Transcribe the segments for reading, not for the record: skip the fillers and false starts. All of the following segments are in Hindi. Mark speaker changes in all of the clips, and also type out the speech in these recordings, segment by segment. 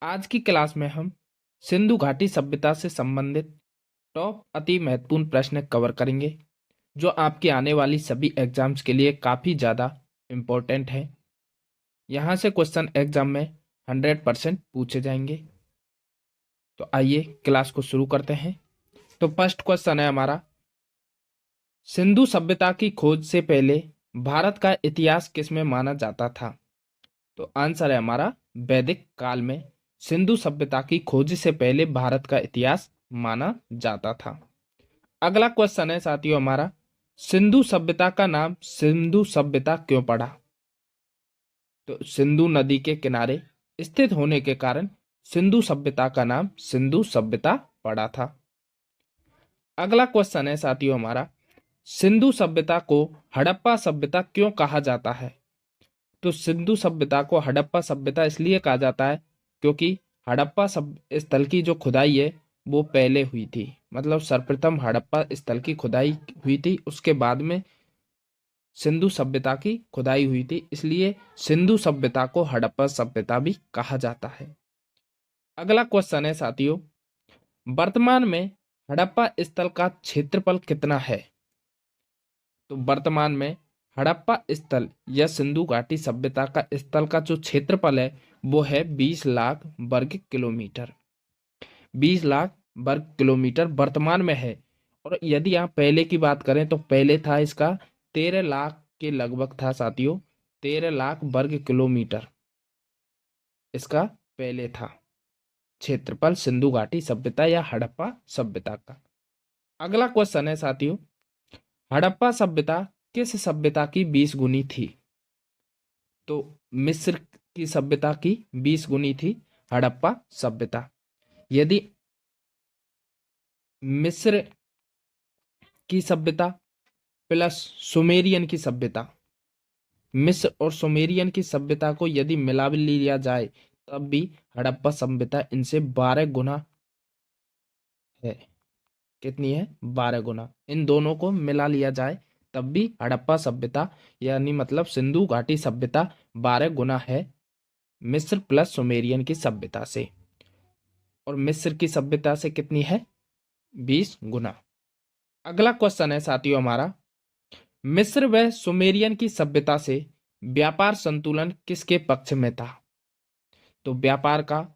Speaker 1: आज की क्लास में हम सिंधु घाटी सभ्यता से संबंधित टॉप अति महत्वपूर्ण प्रश्न कवर करेंगे जो आपके आने वाली सभी एग्जाम्स के लिए काफ़ी ज़्यादा इम्पोर्टेंट है। यहाँ से क्वेश्चन एग्जाम में 100% पूछे जाएंगे। तो आइए क्लास को शुरू करते हैं। तो फर्स्ट क्वेश्चन है हमारा, सिंधु सभ्यता की खोज से पहले भारत का इतिहास किसमें माना जाता था? तो आंसर है हमारा वैदिक काल में सिंधु सभ्यता की खोज से पहले भारत का इतिहास माना जाता था। अगला क्वेश्चन है साथियों हमारा, सिंधु सभ्यता का नाम सिंधु सभ्यता क्यों पड़ा? तो सिंधु नदी के किनारे स्थित होने के कारण सिंधु सभ्यता का नाम सिंधु सभ्यता पड़ा था। अगला क्वेश्चन है साथियों हमारा, सिंधु सभ्यता को हड़प्पा सभ्यता क्यों कहा जाता है? तो सिंधु सभ्यता को हड़प्पा सभ्यता इसलिए कहा जाता है क्योंकि हड़प्पा स्थल की जो खुदाई है वो पहले हुई थी। मतलब सर्वप्रथम हड़प्पा स्थल की खुदाई हुई थी, उसके बाद में सिंधु सभ्यता की खुदाई हुई थी, इसलिए सिंधु सभ्यता को हड़प्पा सभ्यता भी कहा जाता है। अगला क्वेश्चन है साथियों, वर्तमान में हड़प्पा स्थल का क्षेत्रफल कितना है? तो वर्तमान में हड़प्पा स्थल या सिंधु घाटी सभ्यता का स्थल का जो क्षेत्रफल है वो है 20 लाख वर्ग किलोमीटर। 20 लाख वर्ग किलोमीटर वर्तमान में है। और यदि आप पहले की बात करें तो पहले था इसका 13 लाख के लगभग था साथियों। 13 लाख वर्ग किलोमीटर इसका पहले था क्षेत्रफल सिंधु घाटी सभ्यता या हड़प्पा सभ्यता का। अगला क्वेश्चन है साथियों, हड़प्पा सभ्यता किस सभ्यता की 20 गुनी थी? तो मिस्र की सभ्यता की 20 गुनी थी हड़प्पा सभ्यता। यदि मिस्र की सभ्यता प्लस सुमेरियन की सभ्यता, मिस्र और सुमेरियन की सभ्यता को यदि मिला लिया जाए तब भी हड़प्पा सभ्यता इनसे 12 गुना है। कितनी है? 12 गुना। इन दोनों को मिला लिया जाए तब भी हड़प्पा सभ्यता यानी मतलब सिंधु घाटी सभ्यता 12 गुना है मिस्र प्लस सुमेरियन की सभ्यता से। और मिस्र की सभ्यता से कितनी है? 20 गुना। अगला क्वेश्चन है साथियों हमारा, मिस्र व सुमेरियन की सभ्यता से व्यापार संतुलन किसके पक्ष में था? तो व्यापार का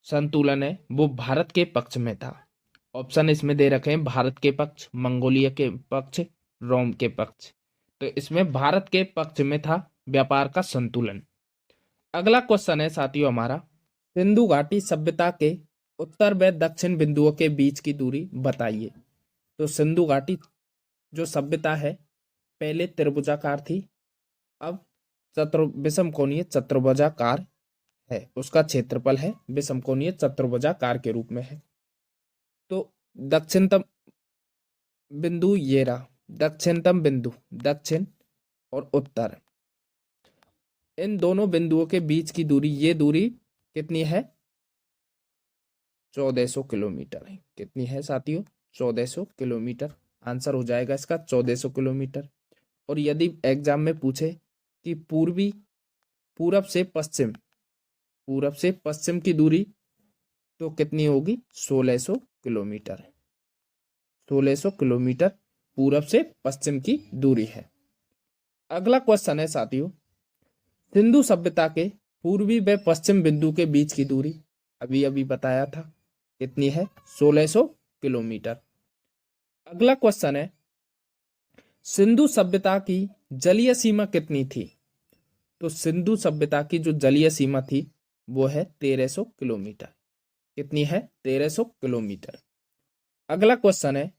Speaker 1: संतुलन है वो भारत के पक्ष में था। ऑप्शन इसमें दे रखे हैं, भारत के पक्ष, मंगोलिया के पक्ष, रोम के पक्ष। तो इसमें भारत के पक्ष में था व्यापार का संतुलन। अगला क्वेश्चन है साथियों हमारा, सिंधु घाटी सभ्यता के उत्तर व दक्षिण बिंदुओं के बीच की दूरी बताइए। तो सिंधु घाटी जो सभ्यता है पहले त्रिभुजाकार थी, अब विषम कोणीय चतुर्भुजाकार है। उसका क्षेत्रफल है विषम कोणीय चतुर्भुजाकार के रूप में है। तो दक्षिणतम बिंदु ये रहा, दक्षिणतम बिंदु दक्षिण और उत्तर, इन दोनों बिंदुओं के बीच की दूरी, ये दूरी कितनी है? 1400 किलोमीटर है। कितनी है साथियों? 1400 किलोमीटर। आंसर हो जाएगा इसका 1400 किलोमीटर। और यदि एग्जाम में पूछे कि पूरब से पश्चिम की दूरी तो कितनी होगी? 1600 किलोमीटर। 1600 किलोमीटर पूरब से पश्चिम की दूरी है। अगला क्वेश्चन है साथियों, सिंधु सभ्यता के पूर्वी व पश्चिम बिंदु के बीच की दूरी अभी अभी बताया था, कितनी है? 1600 किलोमीटर। अगला क्वेश्चन है, सिंधु सभ्यता की जलीय सीमा कितनी थी? तो सिंधु सभ्यता की जो जलीय सीमा थी वो है 1300 किलोमीटर। कितनी है? 1300 किलोमीटर। अगला क्वेश्चन है,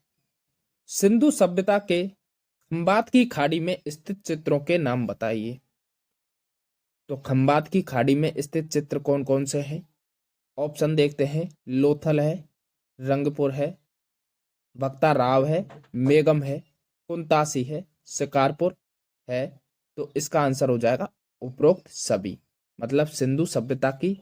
Speaker 1: सिंधु सभ्यता के खंबात की खाड़ी में स्थित चित्रों के नाम बताइए। तो खंबात की खाड़ी में स्थित चित्र कौन कौन से हैं? ऑप्शन देखते हैं, लोथल है, रंगपुर है, भक्ता राव है, मेगम है, कुंतासी है, शिकारपुर है। तो इसका आंसर हो जाएगा उपरोक्त सभी। मतलब सिंधु सभ्यता की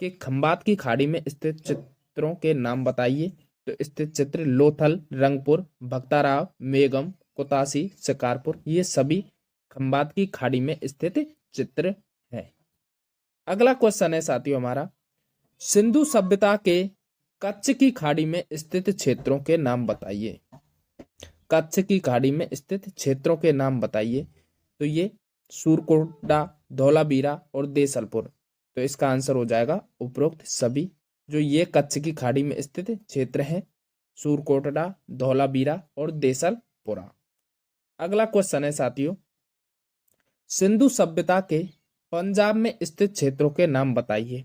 Speaker 1: के खंबात की खाड़ी में स्थित चित्रों के नाम बताइए। तो स्थित चित्र लोथल, रंगपुर, भक्ता राव, मेगम, कुतासी, शिकारपुर, ये सभी खंबात की खाड़ी में स्थित चित्र हैं। अगला क्वेश्चन है साथियों हमारा, सिंधु सभ्यता के कच्छ की खाड़ी में स्थित क्षेत्रों के नाम बताइए। कच्छ की खाड़ी में स्थित क्षेत्रों के नाम बताइए। तो ये सूरकोटा, धौलावीरा और देसलपुर। तो इसका आंसर हो जाएगा उपरोक्त सभी। जो ये कच्छ की खाड़ी में स्थित क्षेत्र हैं, सूरकोटड़ा, धौलावीरा और देसलपुरा। अगला क्वेश्चन है साथियों, सिंधु सभ्यता के पंजाब में स्थित क्षेत्रों के नाम बताइए।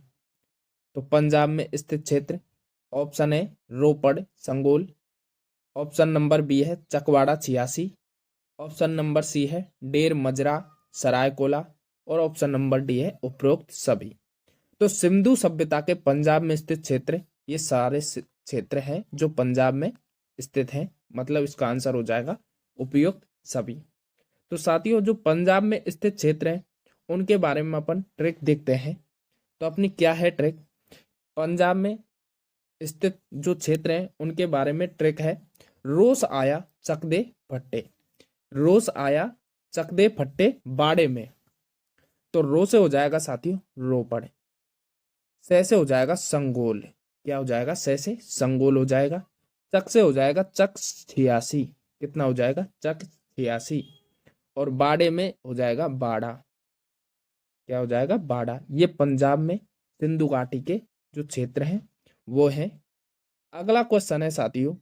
Speaker 1: तो पंजाब में स्थित क्षेत्र, ऑप्शन है रोपड़, संगोल, ऑप्शन नंबर बी है चकवाड़ा, छियासी, ऑप्शन नंबर सी है डेर मजरा, सरायकोला और ऑप्शन नंबर डी है उपरोक्त सभी। तो सिंधु सभ्यता के पंजाब में स्थित क्षेत्र, ये सारे क्षेत्र हैं जो पंजाब में स्थित हैं, मतलब इसका आंसर हो जाएगा उपयुक्त सभी। तो साथियों, जो पंजाब में स्थित क्षेत्र हैं उनके बारे में अपन ट्रिक देखते हैं। तो अपनी क्या है ट्रिक, पंजाब में स्थित जो क्षेत्र हैं उनके बारे में ट्रिक है, रोस आया चक दे फट्टे। रोस आया चक दे फट्टे बाड़े में। तो रो से हो जाएगा साथियों रोपड़, से हो जाएगा संगोल, क्या हो जाएगा से संगोल हो जाएगा, चक से हो जाएगा चक 86, कितना हो जाएगा चक 86, और बाड़े में हो जाएगा बाड़ा, क्या हो जाएगा बाड़ा। ये पंजाब में सिंधु घाटी के जो क्षेत्र हैं वो हैं। अगला क्वेश्चन है साथियों,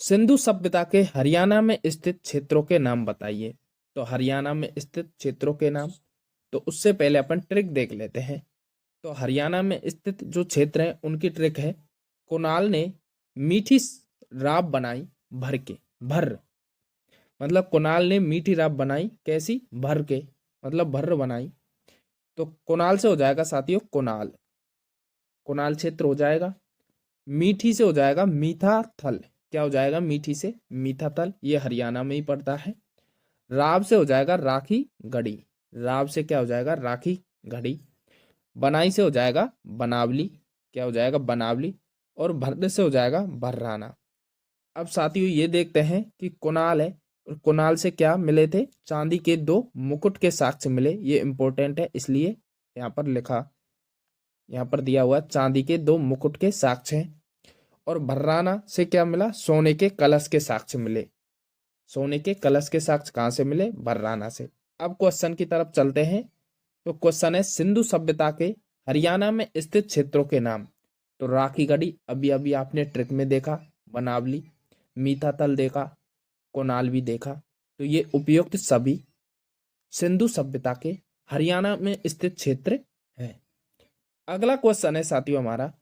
Speaker 1: सिंधु सभ्यता के हरियाणा में स्थित क्षेत्रों के नाम बताइए। तो हरियाणा में स्थित क्षेत्रों के नाम, तो उससे पहले अपन ट्रिक देख लेते हैं। तो हरियाणा में स्थित जो क्षेत्र है उनकी ट्रिक है, कुणाल ने मीठी राब बनाई भर के, भर मतलब कुणाल ने मीठी राब बनाई कैसी, भर के, मतलब भर बनाई। तो कुणाल से हो जाएगा साथियों कुणाल, कुणाल क्षेत्र हो जाएगा। मीठी से हो जाएगा मीठा थल, क्या हो जाएगा मीठी से मीठा थल, ये हरियाणा में ही पड़ता है। राब से हो जाएगा राखी गढ़ी, राब से क्या हो जाएगा राखी गढ़ी। बनाई से हो जाएगा बनावली, क्या हो जाएगा बनावली, और भर से हो जाएगा भर्राना। अब साथियों ये देखते हैं कि कुणाल है, और कुणाल से क्या मिले थे, चांदी के 2 मुकुट के साक्ष्य मिले। ये इंपॉर्टेंट है इसलिए यहाँ पर लिखा, यहाँ पर दिया हुआ चांदी के 2 मुकुट के साक्ष्य हैं। और भर्राना से क्या मिला, सोने के कलश के साक्ष्य मिले। सोने के कलश के साक्ष्य कहाँ से मिले, भर्राना से। अब क्वेश्चन की तरफ चलते हैं। तो क्वेश्चन है, सिंधु सभ्यता के हरियाणा में स्थित क्षेत्रों के नाम। तो राखीगढ़ी अभी अभी आपने ट्रिक में देखा, बनावली, मीठा तल देखा, कोनाल भी देखा। तो ये उपयुक्त सभी सिंधु सभ्यता के हरियाणा में स्थित क्षेत्र है। अगला क्वेश्चन है साथियों हमारा,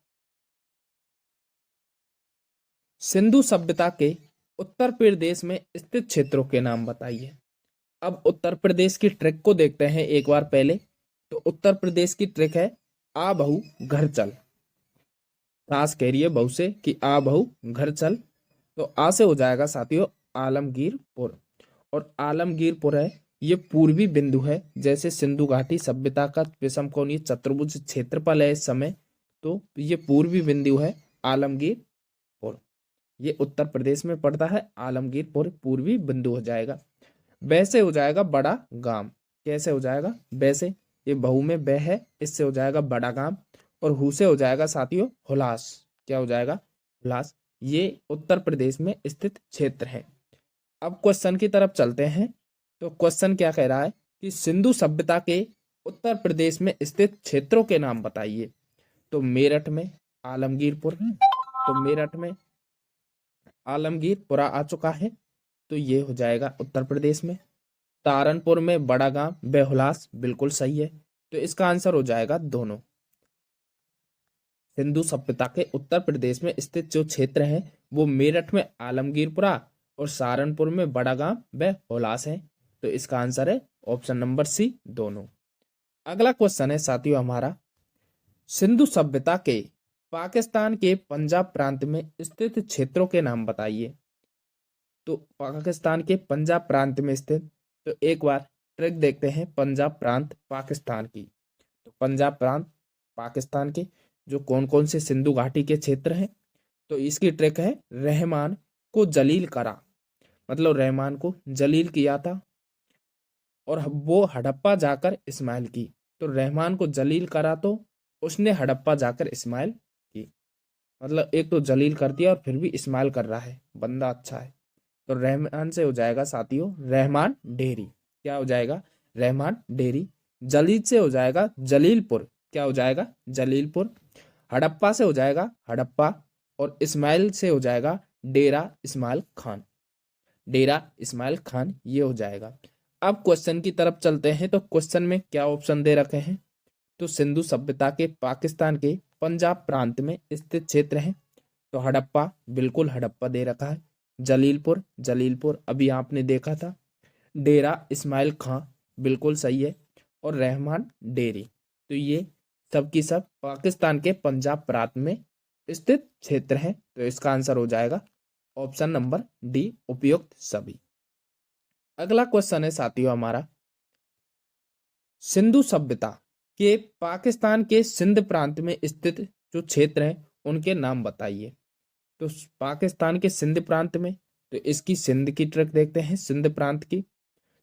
Speaker 1: सिंधु सभ्यता के उत्तर प्रदेश में स्थित क्षेत्रों के नाम बताइए। अब उत्तर प्रदेश की ट्रिक को देखते हैं एक बार पहले। तो उत्तर प्रदेश की ट्रिक है, आ बहू घर चल। खास कह रही है बहू से कि आ बहू घर चल। तो आ से हो जाएगा साथियों आलमगीरपुर, और आलमगीरपुर है ये पूर्वी बिंदु है। जैसे सिंधु घाटी सभ्यता का विषम कोणीय चतुर्भुज क्षेत्रफल है इस समय, तो ये पूर्वी बिंदु है आलमगीरपुर। ये उत्तर प्रदेश में पड़ता है, आलमगीरपुर पूर्वी बिंदु हो जाएगा। वैसे हो जाएगा बड़ा गांव, कैसे हो जाएगा वैसे, ये बहु में बै है, इससे हो जाएगा बड़ा गांव। और हु से हो जाएगा साथियों हुलास, क्या हो जाएगा हुलास। ये उत्तर प्रदेश में स्थित क्षेत्र है। अब क्वेश्चन की तरफ चलते हैं। तो क्वेश्चन क्या कह रहा है कि सिंधु सभ्यता के उत्तर प्रदेश में स्थित क्षेत्रों के नाम बताइए। तो मेरठ में आलमगीरपुर, तो मेरठ में आलमगीरपुरा आ चुका है, तो ये हो जाएगा उत्तर प्रदेश में। सहारनपुर में बड़ा गांव बेहुलास, बिल्कुल सही है। तो इसका आंसर हो जाएगा दोनों। सिंधु सभ्यता के उत्तर प्रदेश में स्थित जो क्षेत्र है वो मेरठ में आलमगीरपुरा और सहारनपुर में बड़ा गांव बेहुलास है। तो इसका आंसर है ऑप्शन नंबर सी दोनों। अगला क्वेश्चन है साथियों हमारा, सिंधु सभ्यता के पाकिस्तान के पंजाब प्रांत में स्थित क्षेत्रों के नाम बताइए। तो पाकिस्तान के पंजाब प्रांत में स्थित, तो एक बार ट्रिक देखते हैं पंजाब प्रांत पाकिस्तान की। तो पंजाब प्रांत पाकिस्तान के जो कौन कौन से सिंधु घाटी के क्षेत्र हैं, तो इसकी ट्रिक है, रहमान को जलील करा, मतलब रहमान को जलील किया था, और वो हड़प्पा जाकर इस्माइल की। तो रहमान को जलील करा तो उसने हड़प्पा जाकर इस्माइल की। मतलब एक तो जलील कर दिया और फिर भी इस्माइल कर रहा है, बंदा अच्छा है। तो रहमान से हो जाएगा साथियों रहमान डेरी। क्या हो जाएगा? रहमान डेरी। जलील से हो जाएगा जलीलपुर। क्या हो जाएगा? जलीलपुर। हड़प्पा से हो जाएगा हड़प्पा। और इस्माइल से हो जाएगा डेरा इस्माइल खान। डेरा इस्माइल खान ये हो जाएगा। अब क्वेश्चन की तरफ चलते हैं। तो क्वेश्चन में क्या ऑप्शन दे रखे हैं? तो सिंधु सभ्यता के पाकिस्तान के पंजाब प्रांत में स्थित क्षेत्र है। तो हड़प्पा, बिल्कुल हड़प्पा दे रखा है। जलीलपुर, जलीलपुर अभी आपने देखा था। डेरा इस्माइल खां, बिल्कुल सही है। और रहमान डेरी, तो ये सब की सब पाकिस्तान के पंजाब प्रांत में स्थित क्षेत्र है। तो इसका आंसर हो जाएगा ऑप्शन नंबर डी, उपयुक्त सभी। अगला क्वेश्चन है साथियों हमारा, सिंधु सभ्यता के पाकिस्तान के सिंध प्रांत में स्थित जो क्षेत्र हैं उनके नाम बताइए। तो पाकिस्तान के सिंध प्रांत में, तो इसकी सिंध की ट्रिक देखते हैं सिंध प्रांत की।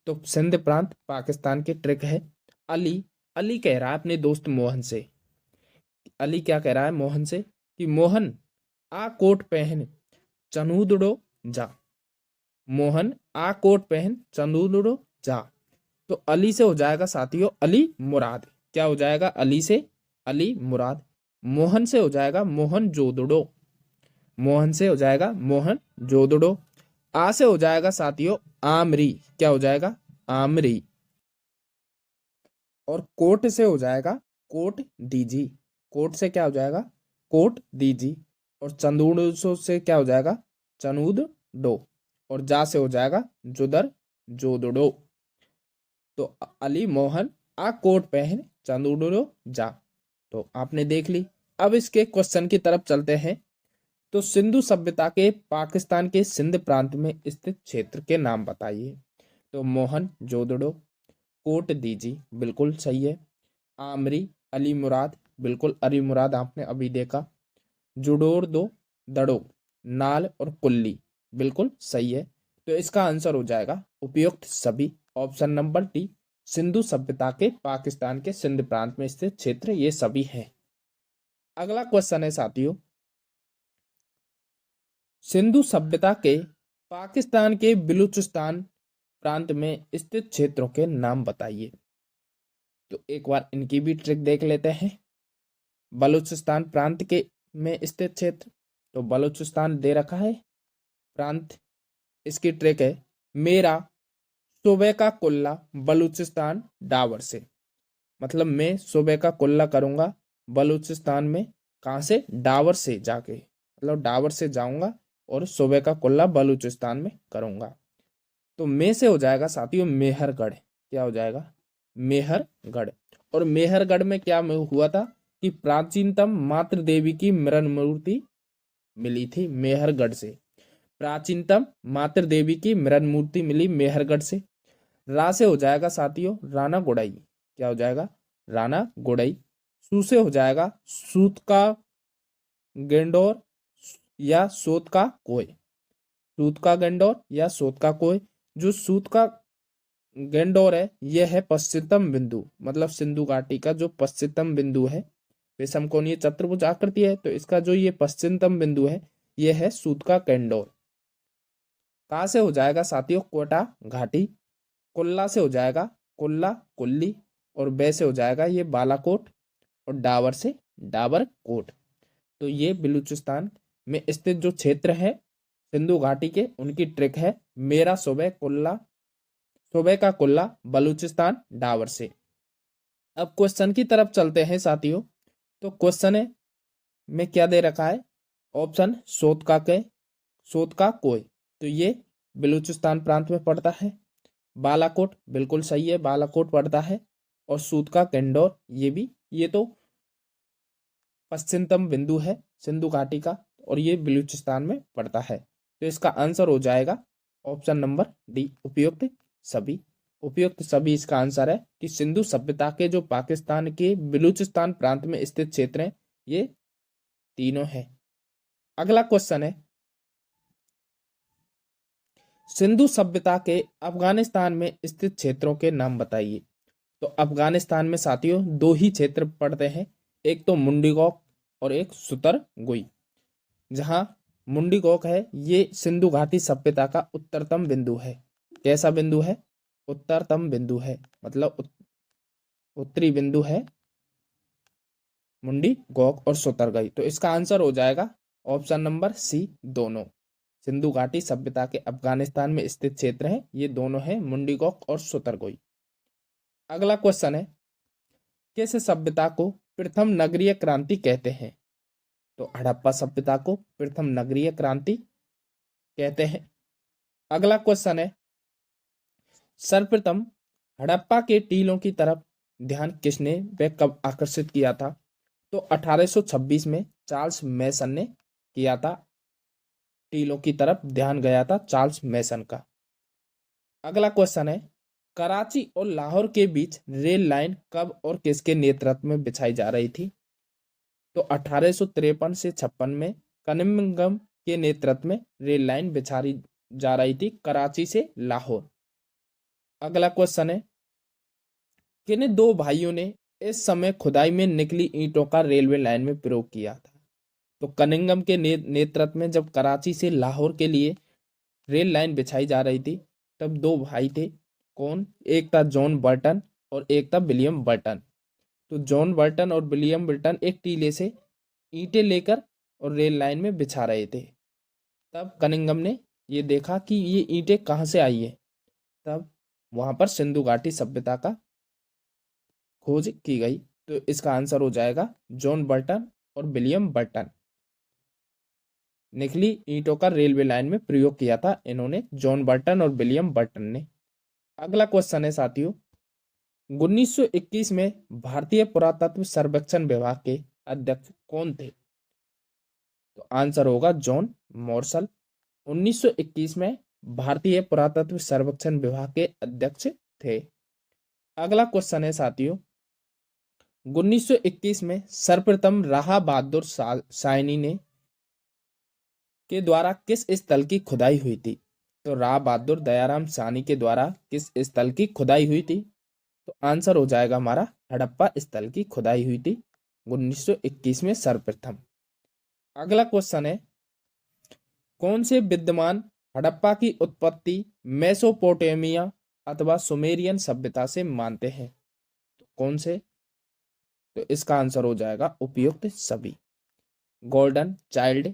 Speaker 1: तो सिंध प्रांत पाकिस्तान की ट्रिक है। अली, अली कह रहा है अपने दोस्त मोहन से। अली क्या कह रहा है मोहन से कि मोहन आ कोट पहन चनूदड़ो जा। मोहन आ कोट पहन चनूदड़ो जा। तो अली से हो जाएगा साथियों अली मुराद। क्या हो जाएगा? अली से अली मुराद। मोहन से हो जाएगा मोहन जोदड़ो। मोहन से हो जाएगा मोहन जोदड़ो। आ से हो जाएगा साथियों आमरी। क्या हो जाएगा? आमरी। और कोट से हो जाएगा कोट दीजी। कोट से क्या हो जाएगा? कोट दीजी। और चंदूड़ से क्या हो जाएगा? चनूद डो। और जा से हो जाएगा जुदर जोदड़ो। तो अली मोहन आ कोट पहन चंदूडो जा। तो आपने देख ली। अब इसके क्वेश्चन की तरफ चलते हैं। तो सिंधु सभ्यता के पाकिस्तान के सिंध प्रांत में स्थित क्षेत्र के नाम बताइए। तो मोहन जोदड़ो, कोट दीजी, बिल्कुल सही है। आमरी, अली मुराद, बिल्कुल अली मुराद आपने अभी देखा। जुडोर दो, दड़ो, नाल और कुल्ली, बिल्कुल सही है। तो इसका आंसर हो जाएगा उपयुक्त सभी, ऑप्शन नंबर डी। सिंधु सभ्यता के पाकिस्तान के सिंध प्रांत में स्थित क्षेत्र ये सभी हैं। अगला क्वेश्चन है साथियों, सिंधु सभ्यता के पाकिस्तान के बलूचिस्तान प्रांत में स्थित क्षेत्रों के नाम बताइए। तो एक बार इनकी भी ट्रिक देख लेते हैं। बलूचिस्तान प्रांत के में स्थित क्षेत्र, तो बलूचिस्तान दे रखा है प्रांत। इसकी ट्रिक है मेरा सुबह का कुल्ला बलूचिस्तान डावर से। मतलब मैं सुबह का कुल्ला करूंगा बलूचिस्तान में, कहाँ से? डावर से जाके, मतलब डावर से जाऊंगा और सुबह का कुल्ला बलूचिस्तान में करूंगा। तो मैं से हो जाएगा साथियों मेहरगढ़। क्या हो जाएगा? मेहरगढ़। और मेहरगढ़ में क्या हुआ था कि प्राचीनतम मातृ देवी की मृण मूर्ति मिली थी मेहरगढ़ से। प्राचीनतम मातृ देवी की मृण मूर्ति मिली मेहरगढ़ से। रा से हो जाएगा साथियों राणा गुड़ाई। क्या हो जाएगा? राणा गुड़ाई। सू से हो जाएगा सूत का गेंडोर या सोत का कोय। सूत का गेंडोर या सोत का कोय। जो सूत का गेंडोर है यह है पश्चिमतम बिंदु, मतलब सिंधु घाटी का जो पश्चिमतम बिंदु है, विषमकोणीय चतुर्भुज आकृति है, तो इसका जो ये पश्चिमतम बिंदु है यह है सूत का गेंडोर। कहाँ से हो जाएगा साथियों? कोटा घाटी। कुल्ला से हो जाएगा कुल्ला कुल्ली। और बे से हो जाएगा ये बालाकोट। और डावर से डाबर कोट। तो ये बलूचिस्तान में स्थित जो क्षेत्र है सिंधु घाटी के, उनकी ट्रिक है मेरा सुबह कुल्ला, सुबह का कुल्ला बलूचिस्तान डावर से। अब क्वेश्चन की तरफ चलते हैं साथियों। तो क्वेश्चन है में क्या दे रखा है? ऑप्शन सोतका के, सोतका कोय, तो ये बलूचिस्तान प्रांत में पड़ता है। बालाकोट, बिल्कुल सही है, बालाकोट पड़ता है। और सूत का केंडोर, ये भी, ये तो पश्चिमतम बिंदु है सिंधु घाटी का और ये बलूचिस्तान में पड़ता है। तो इसका आंसर हो जाएगा ऑप्शन नंबर डी, उपयुक्त सभी। उपयुक्त सभी इसका आंसर है कि सिंधु सभ्यता के जो पाकिस्तान के बलूचिस्तान प्रांत में स्थित क्षेत्र हैं ये तीनों है। अगला क्वेश्चन है, सिंधु सभ्यता के अफगानिस्तान में स्थित क्षेत्रों के नाम बताइए। तो अफगानिस्तान में साथियों दो ही क्षेत्र पड़ते हैं, एक तो मुंडीगौक और एक सुतरगुई। जहां मुंडीगौक है ये सिंधु घाटी सभ्यता का उत्तरतम बिंदु है। कैसा बिंदु है? उत्तरतम बिंदु है, मतलब उत्तरी बिंदु है मुंडीगौक और सुतरगई। तो इसका आंसर हो जाएगा ऑप्शन नंबर सी, दोनों। सिंधु घाटी सभ्यता के अफगानिस्तान में स्थित क्षेत्र हैं, ये दोनों हैं मुंडीगौक और सुतरगुई। अगला क्वेश्चन है, किस सभ्यता को प्रथम नगरीय क्रांति कहते हैं? तो हड़प्पा सभ्यता को प्रथम नगरीय क्रांति कहते हैं। अगला क्वेश्चन है, सर्वप्रथम हड़प्पा के टीलों की तरफ ध्यान किसने व कब आकर्षित किया था? तो 1826 में चार्ल्स मेसन ने किया था। टीलों की तरफ ध्यान गया था चार्ल्स मेसन का। अगला क्वेश्चन है, कराची और लाहौर के बीच रेल लाइन कब और किसके नेतृत्व में बिछाई जा रही थी? तो 1853 से 56 में कनिंघम के नेतृत्व में रेल लाइन बिछाई जा रही थी कराची से लाहौर। अगला क्वेश्चन है, किन दो भाइयों ने इस समय खुदाई में निकली ईंटों का रेलवे लाइन में प्रयोग किया था? तो कनिंघम के नेतृत्व में जब कराची से लाहौर के लिए रेल लाइन बिछाई जा रही थी तब दो भाई थे। कौन? एक था जॉन बर्टन और एक था विलियम बर्टन। तो जॉन बर्टन और विलियम बर्टन एक टीले से ईंटें लेकर और रेल लाइन में बिछा रहे थे। तब कनिंघम ने ये देखा कि ये ईंटें कहाँ से आई है। तब वहां पर सिंधु घाटी सभ्यता का खोज की गई। तो इसका आंसर हो जाएगा जॉन बर्टन और विलियम बर्टन। निकली ईंटों का रेलवे लाइन में प्रयोग किया था इन्होंने, जॉन बर्टन और विलियम बर्टन ने। अगला क्वेश्चन है साथियों, 1921 में भारतीय पुरातत्व सर्वेक्षण विभाग के अध्यक्ष कौन थे? तो आंसर होगा जॉन मॉर्सल। 1921 में भारतीय पुरातत्व सर्वेक्षण विभाग के अध्यक्ष थे। अगला क्वेश्चन है साथियों, 1921 में सर्वप्रथम राहा बहादुर सायनी ने के द्वारा किस स्थल की खुदाई हुई थी? तो राह बहादुर दयाराम साहनी के द्वारा किस स्थल की खुदाई हुई थी? तो आंसर हो जाएगा हमारा हड़प्पा स्थल की खुदाई हुई थी 1921 में सर्वप्रथम। अगला क्वेश्चन है, कौन से विद्यमान हड़प्पा की उत्पत्ति मेसोपोटामिया अथवा सुमेरियन सभ्यता से मानते हैं? तो कौन से? तो इसका आंसर हो जाएगा उपयुक्त सभी। Gordon Childe,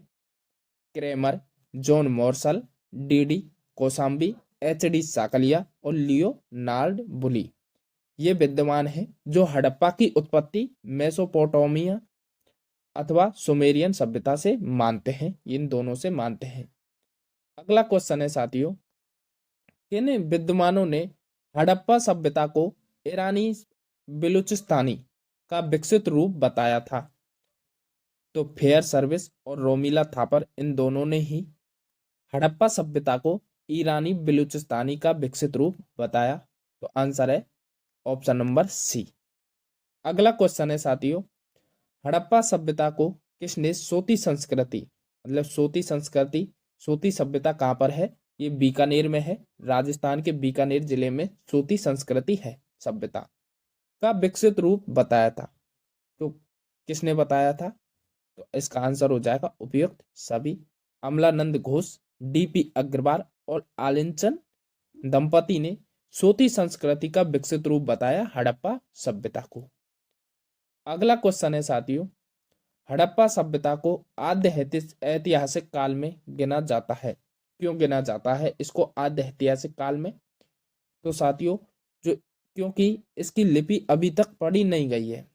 Speaker 1: Kramer, John Marshall, D Kosambi, H D. Sankalia और लियोनार्ड बुली ये विद्यमान हैं जो हड़प्पा की उत्पत्ति मेसोपोटामिया अथवा सुमेरियन सभ्यता से मानते हैं, इन दोनों से मानते हैं। अगला क्वेश्चन है साथियों, किन विद्वानों ने हड़प्पा सभ्यता को ईरानी बिलूचिस्तानी का विकसित रूप बताया था? तो फेयर सर्विस और रोमिला थापर इन दोनों ने ही हड़प्पा सभ्यता को ईरानी बिलूचिस्तानी का विकसित रूप बताया। तो आंसर है ऑप्शन नंबर सी। अगला क्वेश्चन है साथियों, हड़प्पा सभ्यता को किसने सोती संस्कृति, मतलब सोती सभ्यता कहाँ पर है? ये बीकानेर में है, राजस्थान के बीकानेर जिले में सोती संस्कृति है सभ्यता का विकसित रूप बताया था। तो किसने बताया था? तो इसका आंसर हो जाएगा उपयुक्त सभी। अमलानंद घोष, डी.पी. अग्रवाल और आलिंचन दंपति ने सोती संस्कृति का विकसित रूप बताया हड़प्पा सभ्यता को। अगला क्वेश्चन है साथियों, हड़प्पा सभ्यता को आद्य ऐतिहासिक काल में गिना जाता है। क्यों गिना जाता है इसको आद्य ऐतिहासिक काल में? तो साथियों जो क्योंकि इसकी लिपि अभी तक पढ़ी नहीं गई है,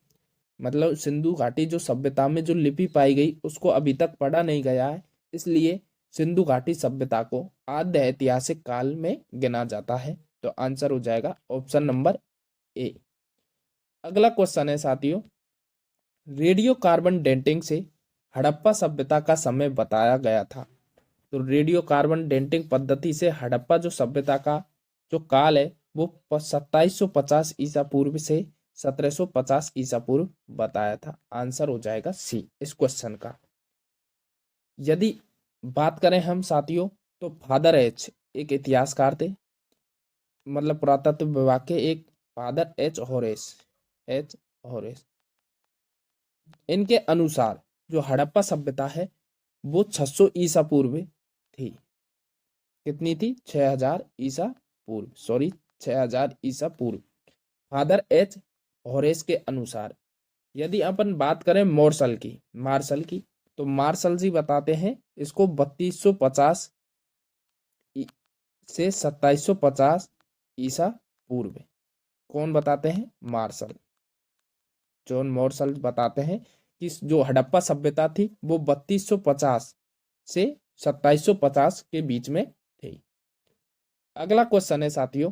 Speaker 1: मतलब सिंधु घाटी जो सभ्यता में जो लिपि पाई गई उसको अभी तक पढ़ा नहीं गया है, इसलिए सिंधु घाटी सभ्यता को आद्य ऐतिहासिक काल में गिना जाता है। तो आंसर हो जाएगा ऑप्शन नंबर ए। अगला क्वेश्चन है साथियों, रेडियो कार्बन डेटिंग से हड़प्पा सभ्यता का समय बताया गया था। तो रेडियो कार्बन डेटिंग पद्धति से हड़प्पा जो सभ्यता का जो काल है वो 2750 ईसा पूर्व से 1750 ईसा पूर्व बताया था। आंसर हो जाएगा सी इस क्वेश्चन का। यदि बात करें हम साथियों तो फादर एच एक इतिहासकार थे, मतलब पुरातत्व विभाग के एक फादर एच हॉरेस। इनके अनुसार जो हड़प्पा सभ्यता है वो 600 ईसा पूर्व थी। कितनी थी? 6000 ईसा पूर्व, 6000 ईसा पूर्व। फादर एच हॉरेस के अनुसार यदि अपन बात करें मार्शल की तो मार्शल जी बताते हैं इसको 3250 से 2750 ईसा पूर्व। कौन बताते हैं? मार्शल, जॉन मार्शल बताते हैं कि जो हड़प्पा सभ्यता थी वो 3250 से 2750 के बीच में थी। अगला क्वेश्चन है साथियों,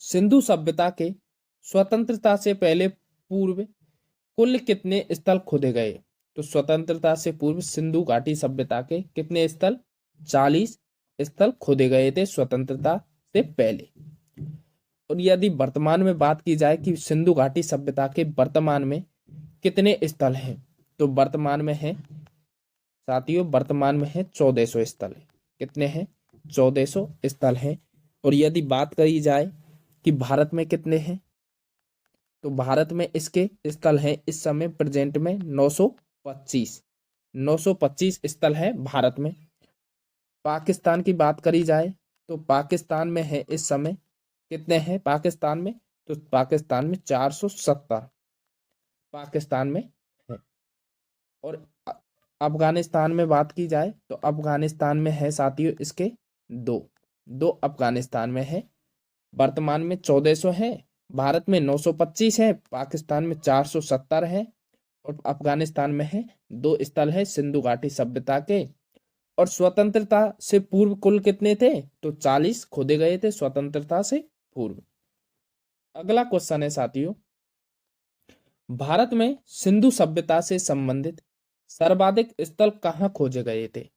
Speaker 1: सिंधु सभ्यता के स्वतंत्रता से पहले पूर्व कुल कितने स्थल खोदे गए? तो स्वतंत्रता से पूर्व सिंधु घाटी सभ्यता के कितने स्थल? 40 स्थल खोदे गए थे स्वतंत्रता से पहले। और यदि वर्तमान में बात की जाए कि सिंधु घाटी सभ्यता के वर्तमान में कितने स्थल हैं, तो वर्तमान में है साथियों, वर्तमान में है 1400 स्थल। कितने हैं? 1400 स्थल हैं। और यदि बात करी जाए कि भारत में कितने हैं, तो भारत में इसके स्थल हैं इस समय प्रेजेंट में 925 स्थल हैं भारत में। पाकिस्तान की बात करी जाए तो पाकिस्तान में है इस समय कितने हैं पाकिस्तान में? तो पाकिस्तान में 470 पाकिस्तान में है। और अफगानिस्तान में बात की जाए तो अफगानिस्तान में है साथियों इसके दो अफगानिस्तान में है। वर्तमान में 1400 है, भारत में 925 है, पाकिस्तान में 470 है और अफगानिस्तान में है 2 स्थल है सिंधु घाटी सभ्यता के। और स्वतंत्रता से पूर्व कुल कितने थे? तो 40 खोदे गए थे स्वतंत्रता से पूर्व। अगला क्वेश्चन है साथियों, भारत में सिंधु सभ्यता से संबंधित सर्वाधिक स्थल कहाँ खोजे गए थे?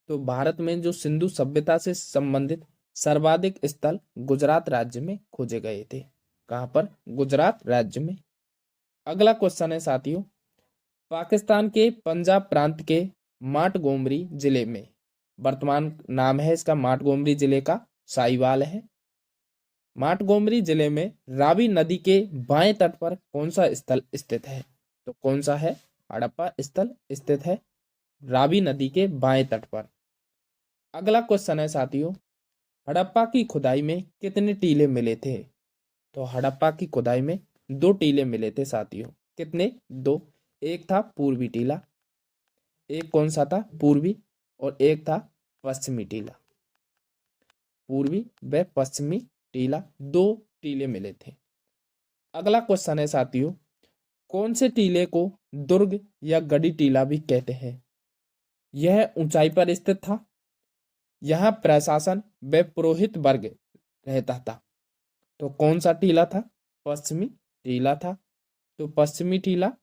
Speaker 1: तो भारत में जो सिंधु सभ्यता से संबंधित सर्वाधिक स्थल गुजरात राज्य में खोजे गए थे। कहाँ पर? गुजरात राज्य में। अगला क्वेश्चन है साथियों, पाकिस्तान के पंजाब प्रांत के माटगोमरी जिले में, वर्तमान नाम है इसका माटगोमरी जिले का साहिवाल है। माटगोमरी जिले में रावी नदी के बाएं तट पर कौन सा स्थल स्थित है? तो कौन सा है? हड़प्पा स्थल स्थित है रावी नदी के बाएं तट पर। अगला क्वेश्चन है साथियों, हड़प्पा की खुदाई में कितने टीले मिले थे? तो हड़प्पा की खुदाई में 2 टीले मिले थे साथियों। कितने? 2। एक था पूर्वी टीला, एक कौन सा था? पूर्वी, और एक था पश्चिमी टीला। पूर्वी व पश्चिमी टीला, 2 टीले मिले थे। अगला क्वेश्चन है साथियों, कौन से टीले को दुर्ग या गढ़ी टीला भी कहते हैं? यह ऊंचाई पर स्थित था, यहाँ प्रशासन व पुरोहित वर्ग रहता था। तो कौन सा टीला था? पश्चिमी टीला था। तो पश्चिमी टीला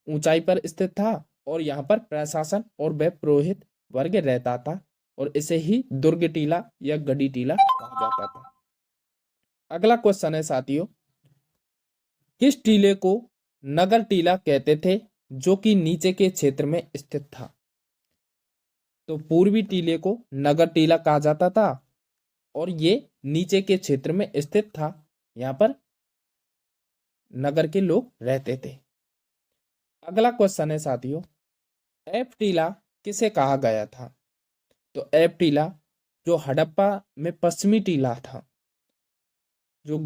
Speaker 1: ऊंचाई पर स्थित था और यहाँ पर प्रशासन और वह पुरोहित वर्ग रहता था और इसे ही दुर्ग टीला या गढ़ी टीला कहा जाता था। अगला क्वेश्चन है साथियों, किस टीले को नगर टीला कहते थे जो कि नीचे के क्षेत्र में स्थित था? तो पूर्वी टीले को नगर टीला कहा जाता था और ये नीचे के क्षेत्र में स्थित था, यहाँ पर नगर के लोग रहते थे। अगला क्वेश्चन है साथियों, एफ टीला किसे कहा गया था? तो एफ टीला जो हड़प्पा में पश्चिमी टीला था, जो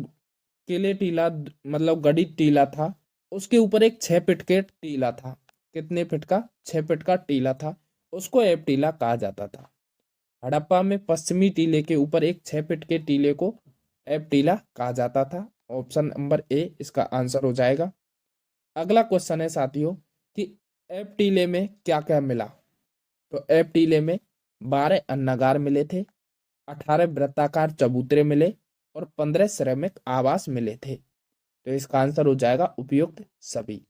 Speaker 1: किले टीला मतलब गढ़ी टीला था, उसके ऊपर एक 6 फीट के टीला था। कितने फीट का? 6 फीट का टीला था, उसको एफ टीला कहा जाता था। हड़प्पा में पश्चिमी टीले के ऊपर एक 6 फीट के टीले को एफ टीला कहा जाता था। ऑप्शन नंबर ए इसका आंसर हो जाएगा। अगला क्वेश्चन है साथियों कि एफ टीले में क्या क्या मिला? तो एफ टीले में 12 अन्नागार मिले थे, 18 वृत्ताकार चबूतरे मिले और 15 श्रमिक आवास मिले थे। तो इसका आंसर हो जाएगा उपयुक्त सभी।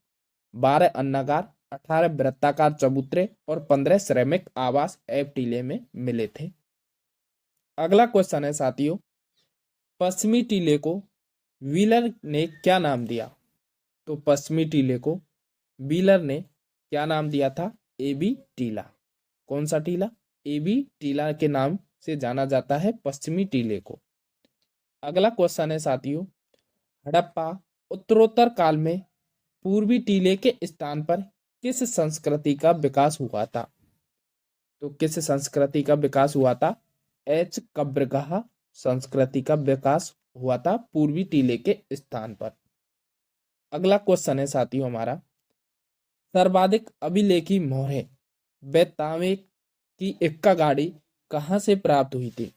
Speaker 1: 12 अन्नागार, 18 वृत्ताकार चबूतरे और 15 श्रमिक आवास एफ टीले में मिले थे। अगला क्वेश्चन है साथियों, पश्चिमी टीले को व्हीलर ने क्या नाम दिया? तो पश्चिमी टीले को व्हीलर ने क्या नाम दिया था? एबी टीला। कौन सा टीला? एबी टीला के नाम से जाना जाता है पश्चिमी टीले को। अगला क्वेश्चन है साथियों, हड़प्पा उत्तरोत्तर काल में पूर्वी टीले के स्थान पर किस संस्कृति का विकास हुआ था? तो किस संस्कृति का विकास हुआ था? एच कब्रगाह संस्कृति का विकास हुआ था पूर्वी टीले के स्थान पर। अगला क्वेश्चन है साथियों हमारा, सर्वाधिक अभिलेखी मोहरें व तांबे की इक्का गाड़ी कहाँ से प्राप्त हुई थी?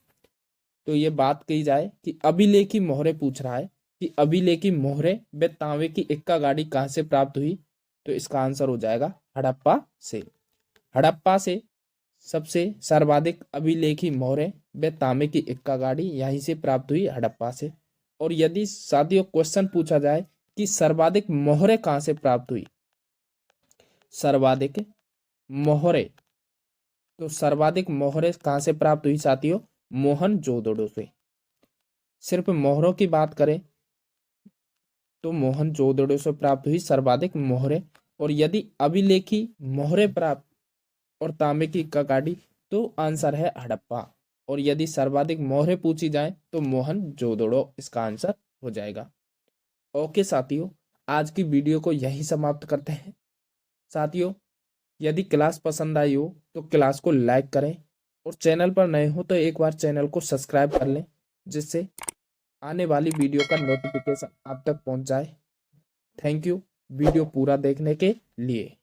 Speaker 1: तो ये बात कही जाए कि अभिलेखी मोहरें पूछ रहा है कि अभिलेखी मोहरें व तांबे की इक्का गाड़ी कहाँ से प्राप्त हुई, तो इसका आंसर हो जाएगा हड़प्पा से। हड़प्पा से सबसे सर्वाधिक अभिलेखी मोहरें व तांबे की इक्का गाड़ी यहीं से प्राप्त हुई, हड़प्पा से। और यदि साथियों क्वेश्चन पूछा जाए कि सर्वाधिक मोहरें कहाँ से प्राप्त हुई, सर्वाधिक मोहरें, तो सर्वाधिक मोहरें कहाँ से प्राप्त हुई साथियों? मोहनजोदड़ो से। सिर्फ मोहरों की बात करें तो मोहनजोदड़ो से प्राप्त हुई सर्वाधिक मोहरें। और यदि अभिलेखी मोहरें प्राप्त और तांबे की इक्का गाड़ी, तो आंसर है हड़प्पा। और यदि सर्वाधिक मोहरें पूछी जाए तो मोहनजोदड़ो इसका आंसर हो जाएगा। ओके साथियों, आज की वीडियो को यहीं समाप्त करते हैं। साथियों, यदि क्लास पसंद आई हो तो क्लास को लाइक करें और चैनल पर नए हो तो एक बार चैनल को सब्सक्राइब कर लें, जिससे आने वाली वीडियो का नोटिफिकेशन आप तक पहुंच जाए। थैंक यू वीडियो पूरा देखने के लिए।